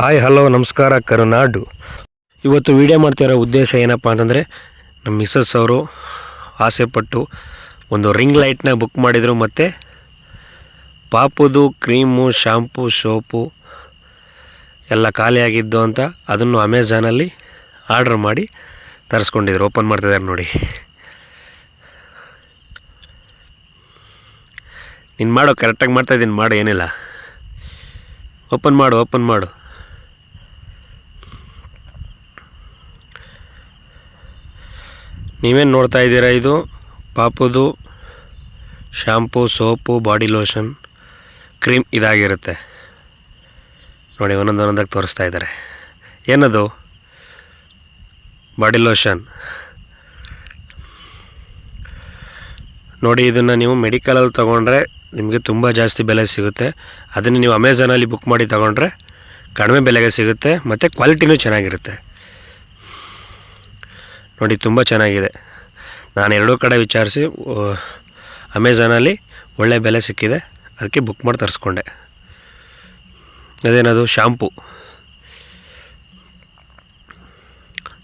Hi hello ನಮಸ್ಕಾರ ಕರುನಾಡು. ಇವತ್ತು video ಮಾಡ್ತಿರೋ ಉದ್ದೇಶ ಏನಪ್ಪ ಅಂತಂದರೆ, ನಮ್ಮ ಮಿಸ್ಸಸ್ ಅವರು ಆಸೆಪಟ್ಟು ಒಂದು ರಿಂಗ್ ಲೈಟ್ನ ಬುಕ್ ಮಾಡಿದರು. ಮತ್ತು ಪಾಪುದು ಕ್ರೀಮು, ಶಾಂಪು, ಸೋಪು ಎಲ್ಲ ಖಾಲಿಯಾಗಿದ್ದು ಅಂತ ಅದನ್ನು ಅಮೆಝಾನಲ್ಲಿ ಆರ್ಡ್ರ್ ಮಾಡಿ ತರಿಸ್ಕೊಂಡಿದ್ರು. ಓಪನ್ ಮಾಡ್ತಿದ್ದಾರೆ ನೋಡಿ. ನೀನು ಮಾಡು, ಕರೆಕ್ಟಾಗಿ ಮಾಡ್ತಾಯಿದ್ದೀನಿ, ಮಾಡು, ಏನಿಲ್ಲ. ಓಪನ್ ಮಾಡು. ನೀವೇನು ನೋಡ್ತಾ ಇದ್ದೀರಾ, ಇದು ಪಾಪುದು shampoo, soap, body lotion, cream ಇದಾಗಿರುತ್ತೆ ನೋಡಿ. ಒಂದೊಂದಾಗಿ ತೋರಿಸ್ತಾ ಇದ್ದಾರೆ. ಏನದು? ಬಾಡಿ ಲೋಷನ್ ನೋಡಿ. ಇದನ್ನು ನೀವು ಮೆಡಿಕಲಲ್ಲಿ ತೊಗೊಂಡ್ರೆ ನಿಮಗೆ ತುಂಬ ಜಾಸ್ತಿ ಬೆಲೆ ಸಿಗುತ್ತೆ. ಅದನ್ನು ನೀವು ಅಮೆಝಾನಲ್ಲಿ ಬುಕ್ ಮಾಡಿ ತೊಗೊಂಡ್ರೆ ಕಡಿಮೆ ಬೆಲೆಗೆ ಸಿಗುತ್ತೆ, ಮತ್ತು ಕ್ವಾಲಿಟಿನೂ ಚೆನ್ನಾಗಿರುತ್ತೆ ನೋಡಿ. ತುಂಬ ಚೆನ್ನಾಗಿದೆ. ನಾನು ಎರಡೂ ಕಡೆ ವಿಚಾರಿಸಿ ಅಮೆಝಾನಲ್ಲಿ ಒಳ್ಳೆ ಬೆಲೆ ಸಿಕ್ಕಿದೆ, ಅದಕ್ಕೆ ಬುಕ್ ಮಾಡಿ ತರಿಸ್ಕೊಂಡೆ. ಅದೇನದು? ಶಾಂಪು.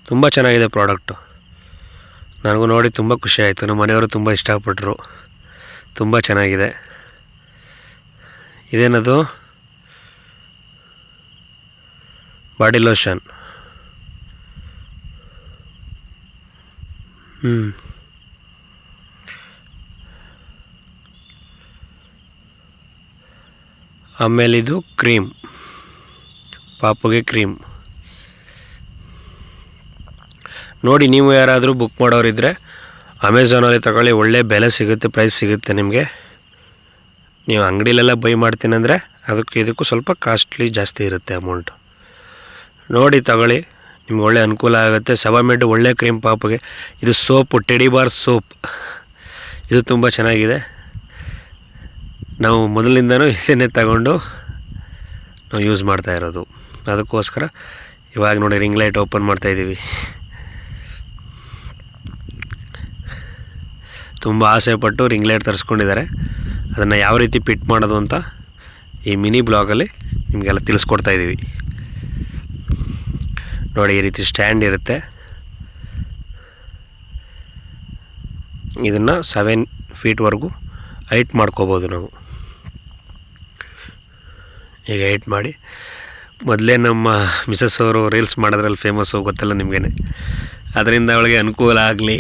ತುಂಬ ಚೆನ್ನಾಗಿದೆ ಪ್ರಾಡಕ್ಟು. ನನಗೂ ನೋಡಿ ತುಂಬ ಖುಷಿ ಆಯಿತು. ನಮ್ಮ ಮನೆಯವರು ತುಂಬ ಇಷ್ಟಪಟ್ಟರು. ತುಂಬ ಚೆನ್ನಾಗಿದೆ. ಇದೇನದು? Body lotion. ಆಮೇಲೆ ಇದು ಕ್ರೀಮ್, ಪಾಪುಗೆ ಕ್ರೀಮ್ ನೋಡಿ. ನೀವು ಯಾರಾದರೂ ಬುಕ್ ಮಾಡೋರಿದ್ದರೆ ಅಮೆಝಾನಲ್ಲಿ ತಗೊಳ್ಳಿ, ಒಳ್ಳೆ ಬೆಲೆ ಸಿಗುತ್ತೆ, ಪ್ರೈಸ್ ಸಿಗುತ್ತೆ ನಿಮಗೆ. ನೀವು ಅಂಗಡಿಲೆಲ್ಲ ಬೈ ಮಾಡ್ತೀನಂದರೆ ಇದಕ್ಕೂ ಸ್ವಲ್ಪ ಕಾಸ್ಟ್ಲಿ ಜಾಸ್ತಿ ಇರುತ್ತೆ ಅಮೌಂಟು. ನೋಡಿ ತಗೊಳ್ಳಿ, ನಿಮ್ಗೆ ಒಳ್ಳೆ ಅನುಕೂಲ ಆಗುತ್ತೆ. ಸಬಾಮೆಡ್ ಒಳ್ಳೆ ಕ್ರೀಮ್ ಪಾಪುಗೆ. ಇದು ಸೋಪು, ಟೆಡಿ ಬಾರ್ ಸೋಪ್. ಇದು ತುಂಬ ಚೆನ್ನಾಗಿದೆ. ನಾವು ಮೊದಲಿಂದನೂ ಇದನ್ನೇ ತಗೊಂಡು ನಾವು ಯೂಸ್ ಮಾಡ್ತಾ ಇರೋದು. ಅದಕ್ಕೋಸ್ಕರ ಇವಾಗ ನೋಡಿ ರಿಂಗ್ ಲೈಟ್ ಓಪನ್ ಮಾಡ್ತಾಯಿದ್ದೀವಿ. ತುಂಬ ಆಸೆಪಟ್ಟು ರಿಂಗ್ ಲೈಟ್ ತರಿಸ್ಕೊಂಡಿದ್ದಾರೆ. ಅದನ್ನು ಯಾವ ರೀತಿ ಫಿಟ್ ಮಾಡೋದು ಅಂತ ಈ ಮಿನಿ ಬ್ಲಾಗಲ್ಲಿ ನಿಮಗೆಲ್ಲ ತಿಳಿಸ್ಕೊಡ್ತಾಯಿದ್ದೀವಿ ನೋಡಿ. ಈ ರೀತಿ ಸ್ಟ್ಯಾಂಡ್ ಇರುತ್ತೆ. ಇದನ್ನು 7 ಫೀಟ್ವರೆಗೂ ಹೈಟ್ ಮಾಡ್ಕೋಬೋದು ನಾವು. ಈಗ ಹೈಟ್ ಮಾಡಿ, ಮೊದಲೇ ನಮ್ಮ ಮಿಸಸ್ ಅವರು ರೀಲ್ಸ್ ಮಾಡೋದ್ರಲ್ಲಿ ಫೇಮಸ್ಸು, ಗೊತ್ತಲ್ಲ ನಿಮಗೇನೆ. ಅದರಿಂದ ಅವಳಿಗೆ ಅನುಕೂಲ ಆಗಲಿ,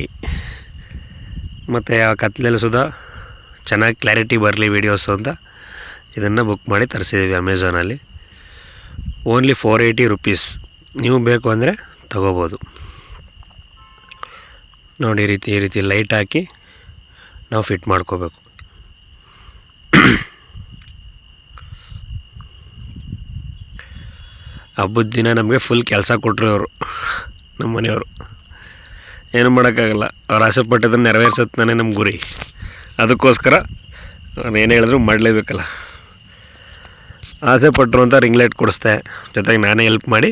ಮತ್ತು ಆ ಕತ್ಲೆಲ್ಲ ಸುಧಾ ಚೆನ್ನಾಗಿ ಕ್ಲಾರಿಟಿ ಬರಲಿ ವೀಡಿಯೋಸು ಅಂತ ಇದನ್ನು ಬುಕ್ ಮಾಡಿ ತರಿಸಿದ್ದೀವಿ ಅಮೆಝಾನಲ್ಲಿ. Only 480 rupees. ನೀವು ಬೇಕು ಅಂದರೆ ತಗೋಬೋದು ನೋಡಿ. ಈ ರೀತಿ ಲೈಟ್ ಹಾಕಿ ನಾವು ಫಿಟ್ ಮಾಡ್ಕೋಬೇಕು. ಹಬ್ಬದ ದಿನ ನಮಗೆ ಫುಲ್ ಕೆಲಸ ಕೊಟ್ಟರು ಅವರು, ನಮ್ಮ ಮನೆಯವರು. ಏನು ಮಾಡೋಕ್ಕಾಗಲ್ಲ, ಅವ್ರು ಆಸೆಪಟ್ಟಿದ್ದನ್ನು ನೆರವೇರಿಸುತ್ತಾನೆ ನಮ್ಮ ಗುರಿ. ಅದಕ್ಕೋಸ್ಕರ ಅವ್ರು ಏನು ಹೇಳಿದ್ರು ಮಾಡಲೇಬೇಕಲ್ಲ. ಆಸೆಪಟ್ಟರು ಅಂತ ರಿಂಗ್ ಲೈಟ್ ಕೊಡಿಸ್ದೆ, ಜೊತೆಗೆ ನಾನೇ ಹೆಲ್ಪ್ ಮಾಡಿ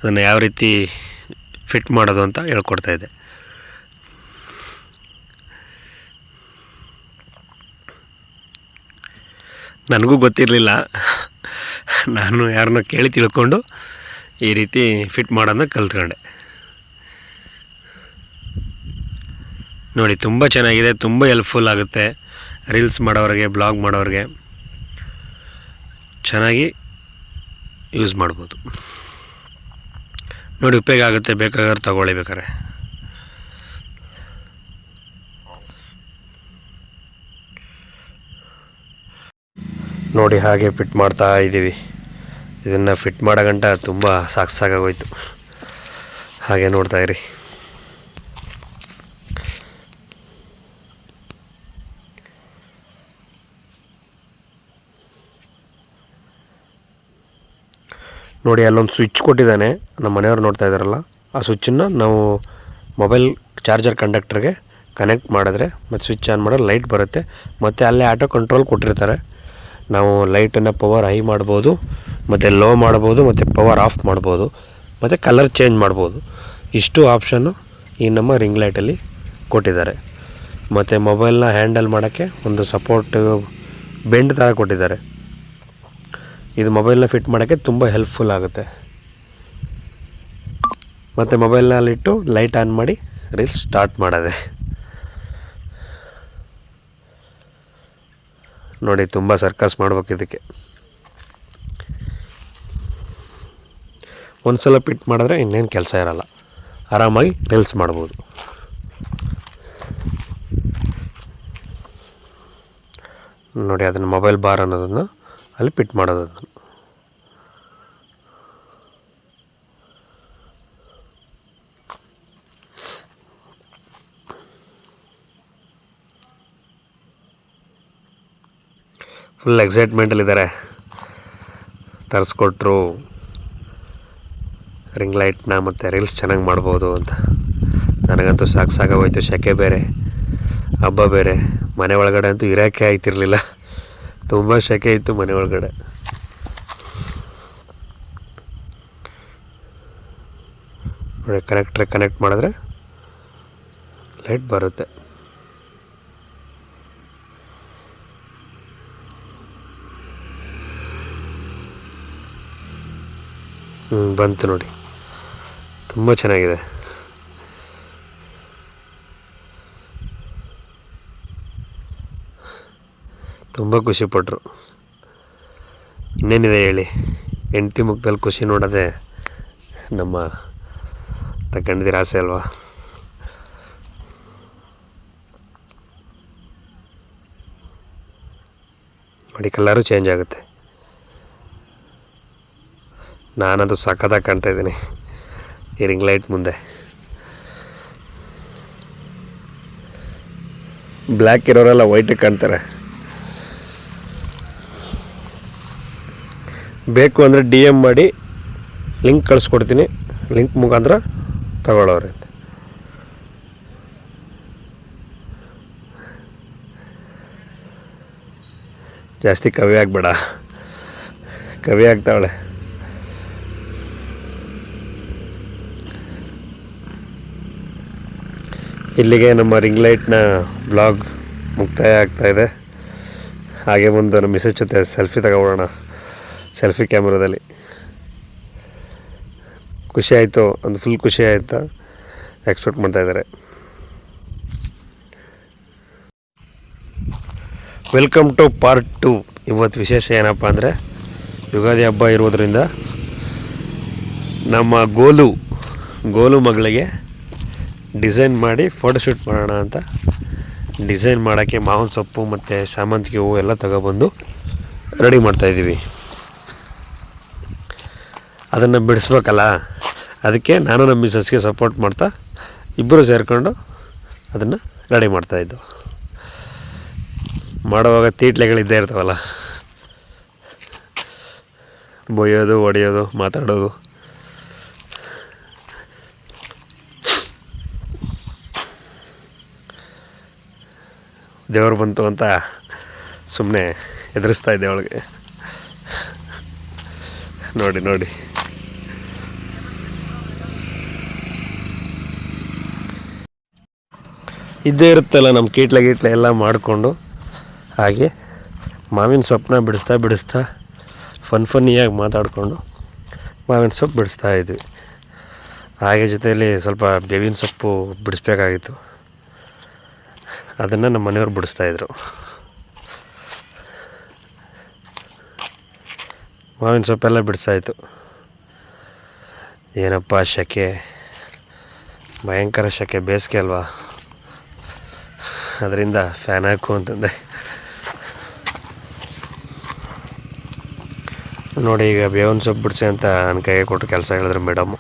ಅದನ್ನು ಯಾವ ರೀತಿ ಫಿಟ್ ಮಾಡೋದು ಅಂತ ಹೇಳ್ಕೊಡ್ತಾಯಿದ್ದೆ. ನನಗೂ ಗೊತ್ತಿರಲಿಲ್ಲ, ನಾನು ಯಾರನ್ನ ಕೇಳಿ ತಿಳ್ಕೊಂಡು ಈ ರೀತಿ ಫಿಟ್ ಮಾಡೋದನ್ನ ಕಲ್ತ್ಕೊಂಡೆ ನೋಡಿ. ತುಂಬ ಚೆನ್ನಾಗಿದೆ, ತುಂಬ ಹೆಲ್ಪ್ಫುಲ್ ಆಗುತ್ತೆ ರೀಲ್ಸ್ ಮಾಡೋರಿಗೆ, ಬ್ಲಾಗ್ ಮಾಡೋರಿಗೆ. ಚೆನ್ನಾಗಿ ಯೂಸ್ ಮಾಡ್ಬೋದು ನೋಡಿ. ಉಪಯೋಗ ಆಗುತ್ತೆ, ಬೇಕಾದ್ರೆ ತಗೊಳ್ಳಿ ಬೇಕಾರೆ. ನೋಡಿ ಹಾಗೆ ಫಿಟ್ ಮಾಡ್ತಾ ಇದ್ದೀವಿ. ಇದನ್ನು ಫಿಟ್ ಮಾಡೋ ಗಂಟ ತುಂಬ ಸಾಕಾಗೋಯ್ತು. ಹಾಗೆ ನೋಡ್ತಾಯಿರಿ. ನೋಡಿ ಅಲ್ಲೊಂದು ಸ್ವಿಚ್ ಕೊಟ್ಟಿದ್ದಾನೆ, ನಮ್ಮ ಮನೆಯವ್ರು ನೋಡ್ತಾ ಇದ್ದಾರಲ್ಲ, ಆ ಸ್ವಿಚ್ಚನ್ನು ನಾವು ಮೊಬೈಲ್ ಚಾರ್ಜರ್ ಕಂಡಕ್ಟರ್ಗೆ ಕನೆಕ್ಟ್ ಮಾಡಿದ್ರೆ ಮತ್ತು ಸ್ವಿಚ್ ಆನ್ ಮಾಡಿದ್ರೆ ಲೈಟ್ ಬರುತ್ತೆ. ಮತ್ತು ಅಲ್ಲೇ ಆಟೋ ಕಂಟ್ರೋಲ್ ಕೊಟ್ಟಿರ್ತಾರೆ. ನಾವು ಲೈಟನ್ನು ಪವರ್ ಹೈ ಮಾಡ್ಬೋದು, ಮತ್ತು ಲೋ ಮಾಡ್ಬೋದು, ಮತ್ತು ಪವರ್ ಆಫ್ ಮಾಡ್ಬೋದು, ಮತ್ತು ಕಲರ್ ಚೇಂಜ್ ಮಾಡ್ಬೋದು. ಇಷ್ಟು ಆಪ್ಷನ್ನು ಈ ನಮ್ಮ ರಿಂಗ್ ಲೈಟಲ್ಲಿ ಕೊಟ್ಟಿದ್ದಾರೆ. ಮತ್ತು ಮೊಬೈಲ್ನ ಹ್ಯಾಂಡಲ್ ಮಾಡೋಕ್ಕೆ ಒಂದು ಸಪೋರ್ಟ್ ಬೆಂಡ್ ಥರ ಕೊಟ್ಟಿದ್ದಾರೆ. ಇದು ಮೊಬೈಲ್ನ ಫಿಟ್ ಮಾಡೋಕ್ಕೆ ತುಂಬ ಹೆಲ್ಪ್ಫುಲ್ ಆಗುತ್ತೆ. ಮತ್ತು ಮೊಬೈಲ್ನಲ್ಲಿಟ್ಟು ಲೈಟ್ ಆನ್ ಮಾಡಿ ರೀಲ್ಸ್ ಸ್ಟಾರ್ಟ್ ಮಾಡೋದೆ. ನೋಡಿ ತುಂಬ ಸರ್ಕಸ್ ಮಾಡ್ಬೇಕು ಇದಕ್ಕೆ. ಒಂದು ಸಲ ಫಿಟ್ ಮಾಡಿದ್ರೆ ಇನ್ನೇನು ಕೆಲಸ ಇರೋಲ್ಲ, ಆರಾಮಾಗಿ ರೀಲ್ಸ್ ಮಾಡ್ಬೋದು. ನೋಡಿ ಅದನ್ನು ಮೊಬೈಲ್ ಬಾರ್ ಅನ್ನೋದನ್ನು ಅಲ್ಲಿ ಫಿಟ್ ಮಾಡೋದು. ಫುಲ್ ಎಕ್ಸೈಟ್ಮೆಂಟಲ್ಲಿದ್ದಾರೆ, ತರಿಸ್ಕೊಟ್ರು ರಿಂಗ್ ಲೈಟ್ನ ಮತ್ತು ರೀಲ್ಸ್ ಚೆನ್ನಾಗಿ ಮಾಡ್ಬೋದು ಅಂತ. ನನಗಂತೂ ಸಾಕಾಗೋಯ್ತು, ಸೆಕೆ ಬೇರೆ, ಹಬ್ಬ ಬೇರೆ, ಮನೆ ಒಳಗಡೆ ಅಂತೂ ಇರೋಕ್ಕೆ ಆಯ್ತಿರಲಿಲ್ಲ, ತುಂಬ ಸೆಕೆ ಇತ್ತು ಮನೆ ಒಳಗಡೆ. ನೋಡಿ ಕನೆಕ್ಟ್ ಮಾಡಿದ್ರೆ ಲೈಟ್ ಬರುತ್ತೆ. ಬಂತು ನೋಡಿ, ತುಂಬ ಚೆನ್ನಾಗಿದೆ. ತುಂಬ ಖುಷಿಪಟ್ಟರು. ಇನ್ನೇನಿದೆ ಹೇಳಿ, ಹೆಂಡ್ತಿ ಮುಖದಲ್ಲಿ ಖುಷಿ ನೋಡೋದೆ ನಮ್ಮ ತಗೊಂಡಿದ್ದೀರ ಆಸೆ ಅಲ್ವಾ. ನೋಡಿ ಕಲರು ಚೇಂಜ್ ಆಗುತ್ತೆ. ನಾನದು ಸಖತ್ತಾಗಿ ಕಾಣ್ತಾಯಿದ್ದೀನಿ ಈ ರಿಂಗ್ ಲೈಟ್ ಮುಂದೆ. ಬ್ಲ್ಯಾಕ್ ಇರೋರೆಲ್ಲ ವೈಟಿಗೆ ಕಾಣ್ತಾರೆ. ಬೇಕು ಅಂದರೆ DM ಮಾಡಿ ಲಿಂಕ್ ಕಳಿಸ್ಕೊಡ್ತೀನಿ, ಲಿಂಕ್ ಮುಖಾಂತರ ತಗೊಳ್ಳೋರೆ ಅಂತ. ಜಾಸ್ತಿ ಕವಿ ಆಗಬೇಡ, ಕವಿ ಆಗ್ತಾವಳೆ. ಇಲ್ಲಿಗೆ ನಮ್ಮ ರಿಂಗ್ ಲೈಟ್ನ ಬ್ಲಾಗ್ ಮುಕ್ತಾಯ ಆಗ್ತಾಯಿದೆ. ಹಾಗೆ ಮುಂದೆ ನಮ್ಮ ಮಿಸಸ್ ಜೊತೆ ಸೆಲ್ಫಿ ತಗೊಳ್ಳೋಣ, ಸೆಲ್ಫಿ ಕ್ಯಾಮ್ರಾದಲ್ಲಿ. ಖುಷಿ ಆಯಿತು, ಒಂದು ಫುಲ್ ಖುಷಿ ಆಯಿತಾ ಎಕ್ಸ್ಪೆಕ್ಟ್ ಮಾಡ್ತಾಯಿದ್ದಾರೆ. Welcome to part 2. ಇವತ್ತು ವಿಶೇಷ ಏನಪ್ಪ ಅಂದರೆ ಯುಗಾದಿ ಹಬ್ಬ ಇರೋದರಿಂದ ನಮ್ಮ ಗೋಲು ಮಗಳಿಗೆ ಡಿಸೈನ್ ಮಾಡಿ ಫೋಟೋಶೂಟ್ ಮಾಡೋಣ ಅಂತ ಡಿಸೈನ್ ಮಾಡೋಕ್ಕೆ ಮಾವಿನ ಸೊಪ್ಪು ಮತ್ತು ಶಾಮಂತಿಗೆ ಹೂವು ಎಲ್ಲ ತಗೊಬಂದು ರೆಡಿ ಮಾಡ್ತಾಯಿದ್ದೀವಿ. ಅದನ್ನು ಬಿಡಿಸ್ಬೇಕಲ್ಲ, ಅದಕ್ಕೆ ನಾನು ನಮ್ಮ ಮಿಸಸ್ಗೆ ಸಪೋರ್ಟ್ ಮಾಡ್ತಾ ಇಬ್ಬರು ಸೇರಿಕೊಂಡು ಅದನ್ನು ರೆಡಿ ಮಾಡ್ತಾಯಿದ್ದು. ಮಾಡುವಾಗ ತೀಟ್ಲೆಗಳಿದ್ದೇ ಇರ್ತಾವಲ್ಲ, ಬೊಯ್ಯೋದು, ಹೊಡೆಯೋದು, ಮಾತಾಡೋದು. ದೇವರು ಬಂತು ಅಂತ ಸುಮ್ಮನೆ ಎದುರಿಸ್ತಾ ಇದ್ದೆ ಅವಳಿಗೆ. ನೋಡಿ ಇದ್ದೇ ಇರುತ್ತಲ್ಲ ನಮ್ಮ ಕೀಟ್ಲೆ ಎಲ್ಲ ಮಾಡಿಕೊಂಡು, ಹಾಗೆ ಮಾವಿನ ಸೊಪ್ಪನ್ನ ಬಿಡಿಸ್ತಾ ಫನ್ನಿಯಾಗಿ ಮಾತಾಡಿಕೊಂಡು ಮಾವಿನ ಸೊಪ್ಪು ಬಿಡಿಸ್ತಾ ಇದ್ವಿ. ಹಾಗೆ ಜೊತೆಯಲ್ಲಿ ಸ್ವಲ್ಪ ಬೇವಿನ ಸೊಪ್ಪು ಬಿಡಿಸ್ಬೇಕಾಗಿತ್ತು, ಅದನ್ನು ನಮ್ಮ ಮನೆಯವ್ರು ಬಿಡಿಸ್ತಾಯಿದ್ರು. ಮಾವಿನ ಸೊಪ್ಪೆಲ್ಲ ಬಿಡಿಸಾಯಿತು. ಏನಪ್ಪ ಸೆಕೆ, ಭಯಂಕರ ಸೆಕೆ, ಬೇಸಿಗೆ ಅಲ್ವಾ, ಅದರಿಂದ ಫ್ಯಾನ್ ಹಾಕು ಅಂತಂದೆ. ನೋಡಿ ಈಗ ಬೇವಿನ ಸೊಪ್ಪು ಬಿಡಿಸಿ ಅಂತ ನನ್ನ ಕೈಗೆ ಕೊಟ್ಟು ಕೆಲಸ ಹೇಳಿದ್ರು ಮೇಡಮ್ಮು.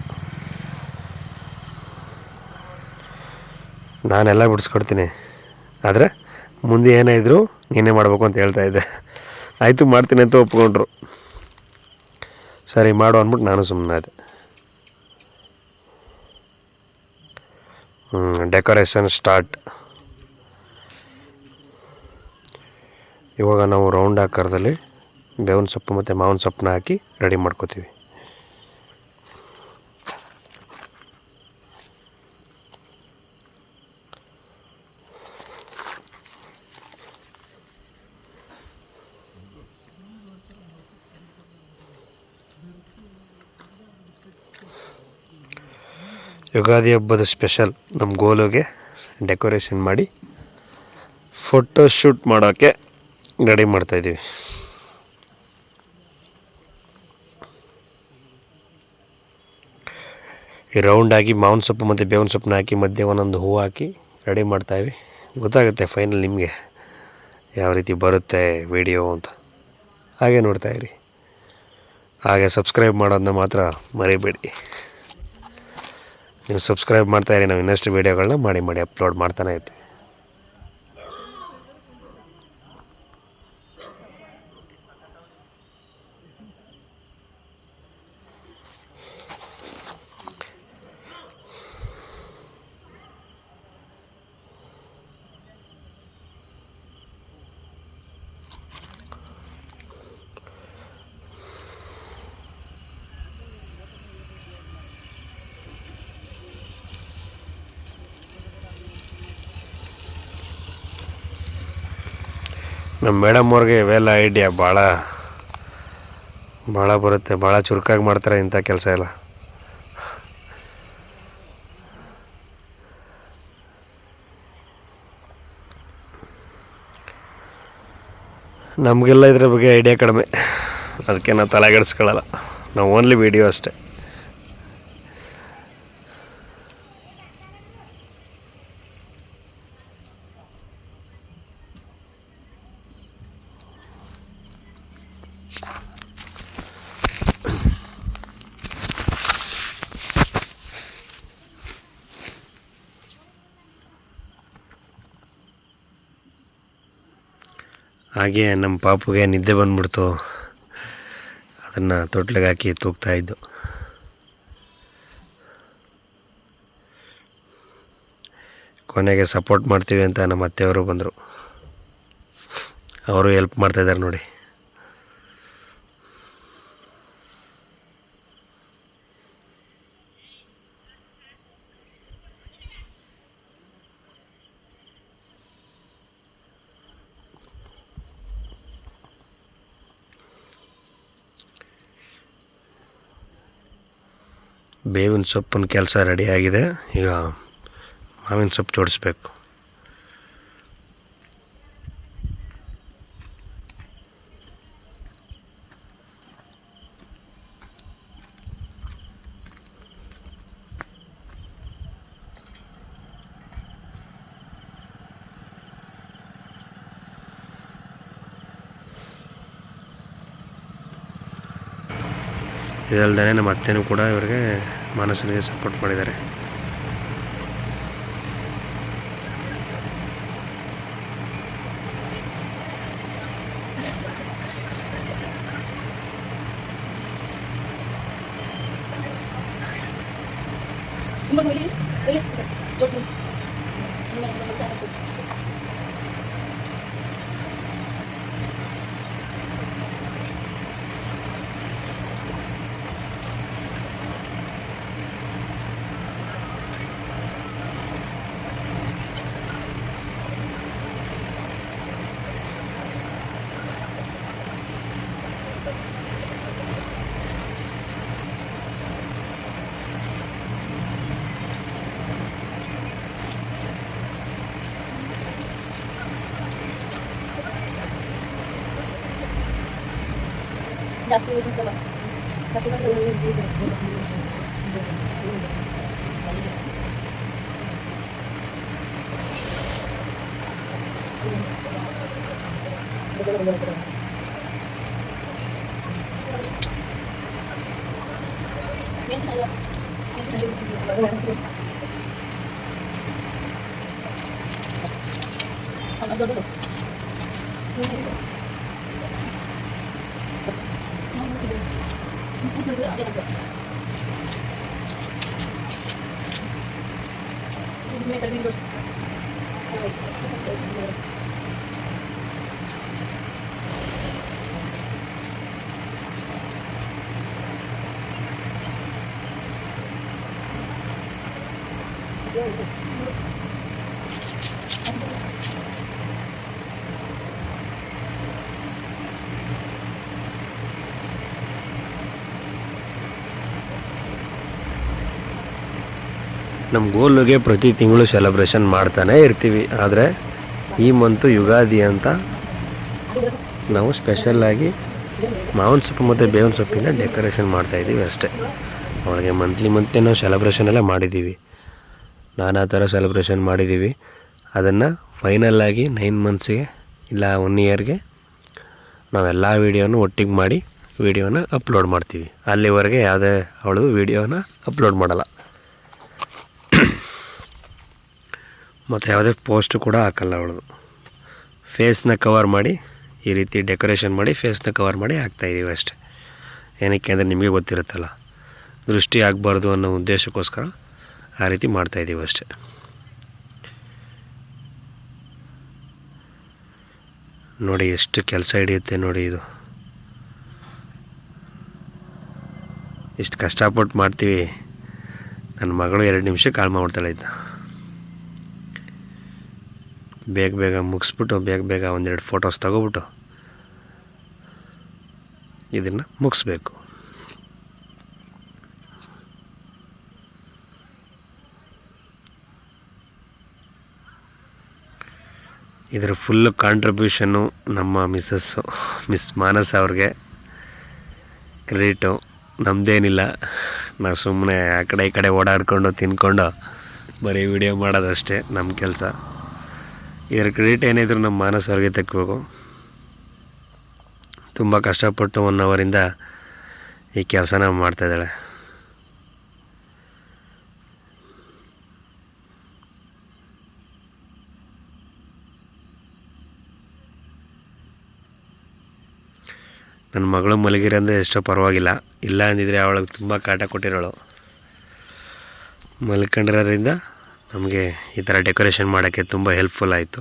ನಾನೆಲ್ಲ ಬಿಡಿಸ್ಕೊಡ್ತೀನಿ, ಆದರೆ ಮುಂದೆ ಏನೇ ಇದ್ದರೂ ನೀನೇ ಮಾಡಬೇಕು ಅಂತ ಹೇಳ್ತಾಯಿದ್ದೆ. ಆಯಿತು ಮಾಡ್ತೀನಿ ಅಂತ ಒಪ್ಕೊಂಡ್ರು. ಸರಿ ಮಾಡು ಅಂದ್ಬಿಟ್ಟು ನಾನು ಸುಮ್ಮನಾದೆ. Decoration start. ಇವಾಗ ನಾವು ರೌಂಡ್ ಆಕಾರದಲ್ಲಿ ಬೇವಿನ ಸೊಪ್ಪು ಮತ್ತು ಮಾವಿನ ಸೊಪ್ಪನ್ನ ಹಾಕಿ ರೆಡಿ ಮಾಡ್ಕೋತೀವಿ. ಯುಗಾದಿ ಹಬ್ಬದ ಸ್ಪೆಷಲ್ ನಮ್ಮ ಗೋಲುಗೆ ಡೆಕೋರೇಷನ್ ಮಾಡಿ ಫೋಟೋ ಶೂಟ್ ಮಾಡೋಕ್ಕೆ ರೆಡಿ ಮಾಡ್ತಾಯಿದ್ದೀವಿ. ಈ ರೌಂಡಾಗಿ ಮಾವಿನ ಸೊಪ್ಪು ಮತ್ತು ಬೇವಿನ ಸೊಪ್ಪನ್ನ ಹಾಕಿ ಮಧ್ಯೆ ಒಂದೊಂದು ಹೂವು ಹಾಕಿ ರೆಡಿ ಮಾಡ್ತಾಯಿವಿ. ಗೊತ್ತಾಗುತ್ತೆ ಫೈನಲ್ ನಿಮಗೆ ಯಾವ ರೀತಿ ಬರುತ್ತೆ ವಿಡಿಯೋ ಅಂತ. ಹಾಗೆ ನೋಡ್ತಾಯಿರಿ. ಹಾಗೆ ಸಬ್ಸ್ಕ್ರೈಬ್ ಮಾಡೋದನ್ನ ಮಾತ್ರ ಮರಿಬೇಡಿ. ನೀವು ಸಬ್ಸ್ಕ್ರೈಬ್ ಮಾಡ್ತಾಯಿರಿ, ನಾವು ಇನ್ನಷ್ಟು ವೀಡಿಯೋಗಳನ್ನ ಮಾಡಿ ಅಪ್ಲೋಡ್ ಮಾಡ್ತಾನೆ ಇರ್ತೀವಿ. ನಮ್ಮ ಮೇಡಮ್ ಅವ್ರಿಗೆ ಇವೆಲ್ಲ ಐಡಿಯಾ ಭಾಳ ಬರುತ್ತೆ, ಭಾಳ ಚುರುಕಾಗಿ ಮಾಡ್ತಾರೆ ಇಂಥ ಕೆಲಸ ಎಲ್ಲ. ನಮಗೆಲ್ಲ ಇದ್ರ ಬಗ್ಗೆ ಐಡಿಯಾ ಕಡಿಮೆ, ಅದಕ್ಕೆ ನಾವು ತಲೆಗೆಡಿಸ್ಕೊಳ್ಳಲ್ಲ. ನಾವು ಓನ್ಲಿ ವೀಡಿಯೋ ಅಷ್ಟೇ. ಹಾಗೆ ನಮ್ಮ ಪಾಪುಗೆ ನಿದ್ದೆ ಬಂದ್ಬಿಡ್ತು, ಅದನ್ನು ತೊಟ್ಲಿಗೆ ಹಾಕಿ ತೂಗ್ತಾಯಿದ್ದು. ಕೊನೆಗೆ ಸಪೋರ್ಟ್ ಮಾಡ್ತೀವಿ ಅಂತ ನಮ್ಮ ಅತ್ತೆಯವರು ಬಂದರು, ಅವರು ಹೆಲ್ಪ್ ಮಾಡ್ತಾಯಿದ್ದಾರೆ ನೋಡಿ. ಬೇವಿನ ಸೊಪ್ಪಿನ ಕೆಲಸ ರೆಡಿಯಾಗಿದೆ. ಈಗ ಮಾವಿನ ಸೊಪ್ಪು ಜೋಡಿಸ್ಬೇಕು. ಇದಲ್ದೇ ನಮ್ಮ ಅತ್ತೆನೂ ಕೂಡ ಇವರಿಗೆ ಮನಸ್ಸಿಗೆ ಸಪೋರ್ಟ್ ಮಾಡಿದ್ದಾರೆ. ಜಾಸ್ತಿ ನಮ್ಮ ಗೋಲ್ಗೆ ಪ್ರತಿ ತಿಂಗಳು ಸೆಲೆಬ್ರೇಷನ್ ಮಾಡ್ತಾನೇ ಇರ್ತೀವಿ. ಆದರೆ ಈ ಮಂತು ಯುಗಾದಿ ಅಂತ ನಾವು ಸ್ಪೆಷಲ್ಲಾಗಿ ಮಾವಿನ ಸೊಪ್ಪು ಮತ್ತು ಬೇವಿನ ಸೊಪ್ಪಿಂದ ಡೆಕೋರೇಷನ್ ಮಾಡ್ತಾಯಿದ್ದೀವಿ ಅಷ್ಟೇ. ಅವಳಿಗೆ ಮಂತ್ಲಿ ನಾವು ಸೆಲೆಬ್ರೇಷನ್ ಎಲ್ಲ ಮಾಡಿದ್ದೀವಿ, ನಾನಾ ಥರ ಸೆಲೆಬ್ರೇಷನ್ ಮಾಡಿದ್ದೀವಿ. ಅದನ್ನು ಫೈನಲ್ಲಾಗಿ 9 ಮಂತ್ಸಿಗೆ ಇಲ್ಲ 1 ಇಯರ್ಗೆ ನಾವೆಲ್ಲ ವೀಡಿಯೋನು ಒಟ್ಟಿಗೆ ಮಾಡಿ ವೀಡಿಯೋನ ಅಪ್ಲೋಡ್ ಮಾಡ್ತೀವಿ. ಅಲ್ಲಿವರೆಗೆ ಯಾವುದೇ ಅವಳು ವೀಡಿಯೋನ ಅಪ್ಲೋಡ್ ಮಾಡಲ್ಲ ಮತ್ತು ಯಾವುದೇ ಪೋಸ್ಟ್ ಕೂಡ ಹಾಕಲ್ಲ. ಅವಳದು ಫೇಸ್ನ ಕವರ್ ಮಾಡಿ ಈ ರೀತಿ ಡೆಕೋರೇಷನ್ ಮಾಡಿ ಫೇಸ್ನ ಕವರ್ ಮಾಡಿ ಹಾಕ್ತಾಯಿದ್ದೀವಿ ಅಷ್ಟೇ. ಏನಕ್ಕೆ ಅಂದರೆ ನಿಮಗೆ ಗೊತ್ತಿರುತ್ತಲ್ಲ, ದೃಷ್ಟಿ ಆಗಬಾರ್ದು ಅನ್ನೋ ಉದ್ದೇಶಕ್ಕೋಸ್ಕರ ಆ ರೀತಿ ಮಾಡ್ತಾಯಿದ್ದೀವಿ ಅಷ್ಟೇ. ನೋಡಿ ಎಷ್ಟು ಕೆಲಸ ಹಿಡಿಯುತ್ತೆ ನೋಡಿ. ಇದು ಇಷ್ಟು ಕಷ್ಟಪಟ್ಟು ಮಾಡ್ತೀವಿ. ನನ್ನ ಮಗಳು 2 ನಿಮಿಷಕ್ಕೆ ಕಾಳು ಮಾಡ್ಬಿಡ್ತಾಳೆ. ಇದ್ದ ಬೇಗ ಮುಗಿಸ್ಬಿಟ್ಟು ಬೇಗ ಒಂದೆರಡು ಫೋಟೋಸ್ ತಗೋಬಿಟ್ಟು ಇದನ್ನು ಮುಗಿಸ್ಬೇಕು. ಇದರ ಫುಲ್ಲು ಕಾಂಟ್ರಿಬ್ಯೂಷನ್ನು ನಮ್ಮ ಮಿಸ್ ಮಾನಸ ಅವ್ರಿಗೆ ಕ್ರೆಡಿಟು. ನಮ್ಮದೇನಿಲ್ಲ, ನಾವು ಸುಮ್ಮನೆ ಆ ಕಡೆ ಈ ಕಡೆ ಓಡಾಡ್ಕೊಂಡು ತಿನ್ಕೊಂಡು ಬರೀ ವಿಡಿಯೋ ಮಾಡೋದಷ್ಟೇ ನಮ್ಮ ಕೆಲಸ. ಇದರ ಕ್ರೆಡಿಟ್ ಏನಿದ್ರು ನಮ್ಮ ಮಾನಸ ಅವ್ರಿಗೆ ತೆಕ್ಕಬೇಕು. ತುಂಬ ಕಷ್ಟಪಟ್ಟು 1 ಅವರಿಂದ ಈ ಕೆಲಸನ ಮಾಡ್ತಾಯಿದ್ದಾಳೆ. ನನ್ನ ಮಗಳು ಮಲಗಿರಂದರೆ ಎಷ್ಟೋ ಪರವಾಗಿಲ್ಲ, ಇಲ್ಲ ಅಂದಿದ್ರೆ ಅವಳಿಗೆ ತುಂಬ ಕಾಟ ಕೊಟ್ಟಿರೋಳು. ಮಲ್ಕೊಂಡಿರೋದ್ರಿಂದ ನಮಗೆ ಈ ಥರ ಡೆಕೋರೇಷನ್ ಮಾಡೋಕ್ಕೆ ತುಂಬ ಹೆಲ್ಪ್ಫುಲ್ ಆಯಿತು.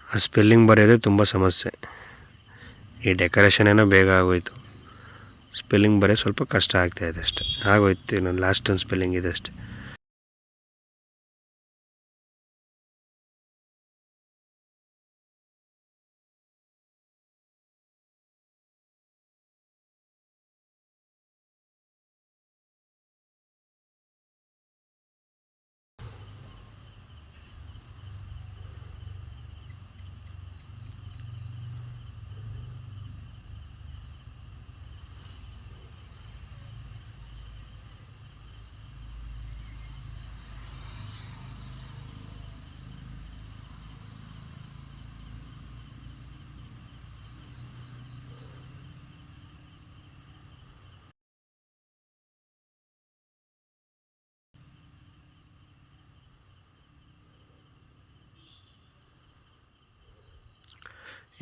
ಆ ಸ್ಪೆಲ್ಲಿಂಗ್ ಬರೆಯೋದು ತುಂಬ ಸಮಸ್ಯೆ. ಈ ಡೆಕೋರೇಷನ್ ಏನೋ ಬೇಗ ಆಗೋಯ್ತು, ಸ್ಪೆಲ್ಲಿಂಗ್ ಬರೆಯೋದು ಸ್ವಲ್ಪ ಕಷ್ಟ ಆಗ್ತಾಯಿದೆ ಅಷ್ಟೇ. ಆಗೋಯ್ತು, ಇನ್ನೊಂದು ಲಾಸ್ಟ್ ಒಂದು ಸ್ಪೆಲ್ಲಿಂಗ್ ಇದೆ ಅಷ್ಟೇ.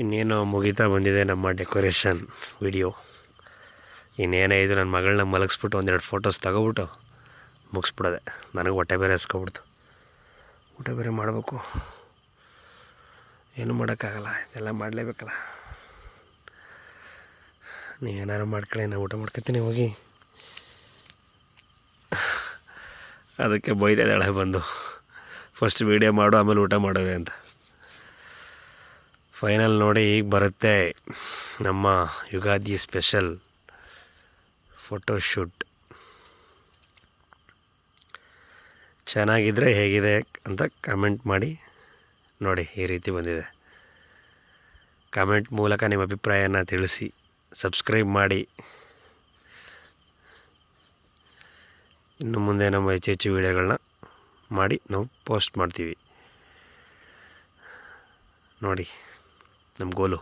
ಇನ್ನೇನು ಮುಗಿತಾ ಬಂದಿದೆ ನಮ್ಮ ಡೆಕೋರೇಷನ್ ವಿಡಿಯೋ. ಇನ್ನೇನೇ ಇದು, ನನ್ನ ಮಗಳನ್ನ ಮಲಗಿಸ್ಬಿಟ್ಟು 1-2 ಫೋಟೋಸ್ ತಗೋಬಿಟ್ಟು ಮುಗಿಸ್ಬಿಡೋದೆ. ನನಗೆ ಹೊಟ್ಟೆ ಬೇರೆ ಹಸ್ಕೊಬಿಡ್ತು, ಊಟ ಬೇರೆ ಮಾಡಬೇಕು. ಏನೂ ಮಾಡೋಕ್ಕಾಗಲ್ಲ, ಇದೆಲ್ಲ ಮಾಡಲೇಬೇಕಲ್ಲ. ನೀವೇನಾದ್ರು ಮಾಡ್ಕೊಳ್ಳಿ, ನಾನು ಊಟ ಮಾಡ್ಕೊತೀನಿ ಹೋಗಿ. ಅದಕ್ಕೆ ಬೈದಿದ್ದಾಳೆ ಬಂದು, ಫಸ್ಟ್ ವೀಡಿಯೋ ಮಾಡು ಆಮೇಲೆ ಊಟ ಮಾಡೋವೆ ಅಂತ. ಫೈನಲ್ ನೋಡಿ ಈಗ ಬರುತ್ತೆ ನಮ್ಮ ಯುಗಾದಿ ಸ್ಪೆಷಲ್ ಫೋಟೋಶೂಟ್. ಚೆನ್ನಾಗಿದ್ದರೆ ಹೇಗಿದೆ ಅಂತ ಕಮೆಂಟ್ ಮಾಡಿ. ನೋಡಿ ಈ ರೀತಿ ಬಂದಿದೆ. ಕಮೆಂಟ್ ಮೂಲಕ ನಿಮ್ಮ ಅಭಿಪ್ರಾಯನ ತಿಳಿಸಿ, ಸಬ್ಸ್ಕ್ರೈಬ್ ಮಾಡಿ. ಇನ್ನು ಮುಂದೆ ನಮ್ಮ ಹೆಚ್ಚು ವೀಡಿಯೋಗಳನ್ನ ಮಾಡಿ ನಾವು ಪೋಸ್ಟ್ ಮಾಡ್ತೀವಿ. ನೋಡಿ ನಮ್ಮ ಗೋಲು.